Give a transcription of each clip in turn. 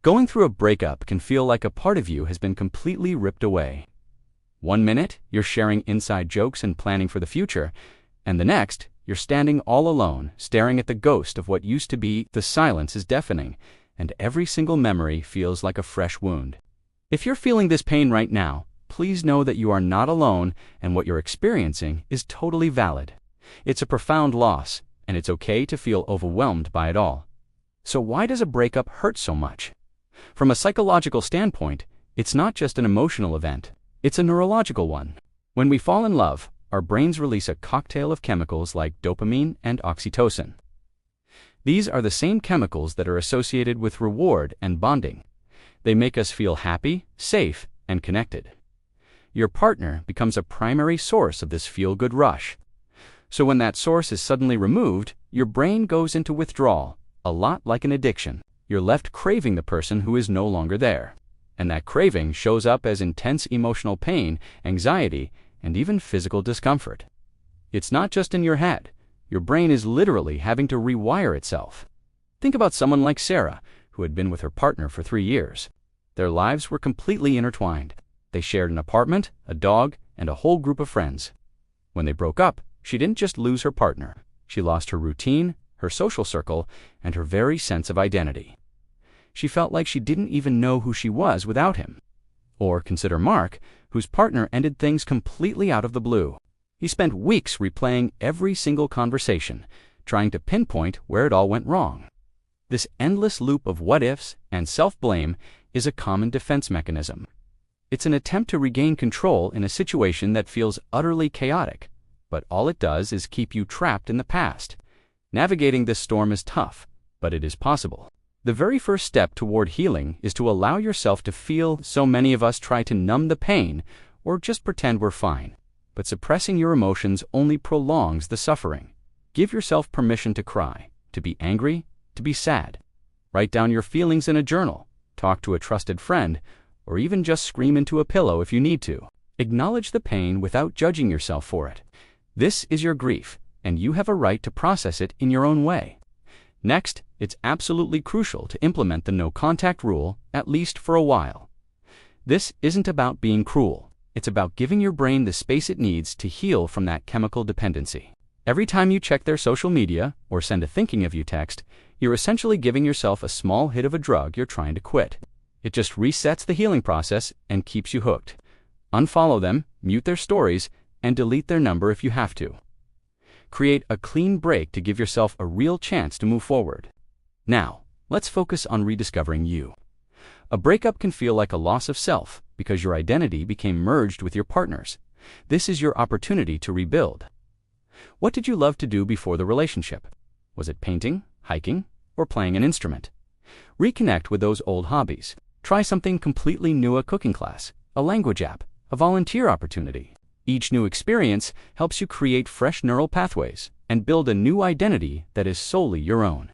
Going through a breakup can feel like a part of you has been completely ripped away. One minute, you're sharing inside jokes and planning for the future, and the next, you're standing all alone, staring at the ghost of what used to be. The silence is deafening, and every single memory feels like a fresh wound. If you're feeling this pain right now, please know that you are not alone, and what you're experiencing is totally valid. It's a profound loss, and it's okay to feel overwhelmed by it all. So why does a breakup hurt so much? From a psychological standpoint, it's not just an emotional event, it's a neurological one. When we fall in love, our brains release a cocktail of chemicals like dopamine and oxytocin. These are the same chemicals that are associated with reward and bonding. They make us feel happy, safe, and connected. Your partner becomes a primary source of this feel-good rush. So when that source is suddenly removed, your brain goes into withdrawal, a lot like an addiction. You're left craving the person who is no longer there. And that craving shows up as intense emotional pain, anxiety, and even physical discomfort. It's not just in your head. Your brain is literally having to rewire itself. Think about someone like Sarah, who had been with her partner for 3 years. Their lives were completely intertwined. They shared an apartment, a dog, and a whole group of friends. When they broke up, she didn't just lose her partner. She lost her routine, her social circle, and her very sense of identity. She felt like she didn't even know who she was without him. Or consider Mark, whose partner ended things completely out of the blue. He spent weeks replaying every single conversation, trying to pinpoint where it all went wrong. This endless loop of what-ifs and self-blame is a common defense mechanism. It's an attempt to regain control in a situation that feels utterly chaotic, but all it does is keep you trapped in the past. Navigating this storm is tough, but it is possible. The very first step toward healing is to allow yourself to feel. So many of us try to numb the pain or just pretend we're fine, but suppressing your emotions only prolongs the suffering. Give yourself permission to cry, to be angry, to be sad. Write down your feelings in a journal, talk to a trusted friend, or even just scream into a pillow if you need to. Acknowledge the pain without judging yourself for it. This is your grief, and you have a right to process it in your own way. Next, it's absolutely crucial to implement the no-contact rule, at least for a while. This isn't about being cruel. It's about giving your brain the space it needs to heal from that chemical dependency. Every time you check their social media or send a thinking of you text, you're essentially giving yourself a small hit of a drug you're trying to quit. It just resets the healing process and keeps you hooked. Unfollow them, mute their stories, and delete their number if you have to. Create a clean break to give yourself a real chance to move forward. Now, let's focus on rediscovering you. A breakup can feel like a loss of self because your identity became merged with your partner's. This is your opportunity to rebuild. What did you love to do before the relationship? Was it painting, hiking, or playing an instrument? Reconnect with those old hobbies. Try something completely new: a cooking class, a language app, a volunteer opportunity. Each new experience helps you create fresh neural pathways and build a new identity that is solely your own.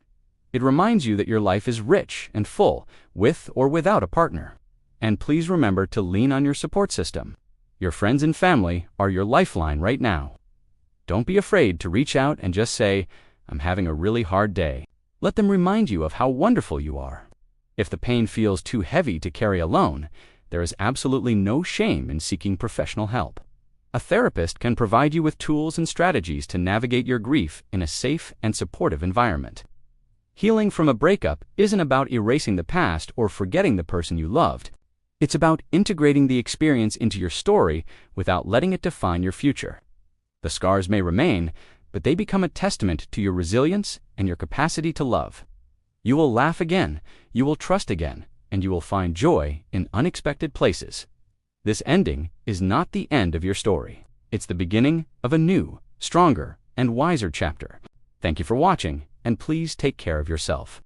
It reminds you that your life is rich and full, with or without a partner. And please remember to lean on your support system. Your friends and family are your lifeline right now. Don't be afraid to reach out and just say, "I'm having a really hard day." Let them remind you of how wonderful you are. If the pain feels too heavy to carry alone, there is absolutely no shame in seeking professional help. A therapist can provide you with tools and strategies to navigate your grief in a safe and supportive environment. Healing from a breakup isn't about erasing the past or forgetting the person you loved. It's about integrating the experience into your story without letting it define your future. The scars may remain, but they become a testament to your resilience and your capacity to love. You will laugh again, you will trust again, and you will find joy in unexpected places. This ending is not the end of your story. It's the beginning of a new, stronger, and wiser chapter. Thank you for watching, and please take care of yourself.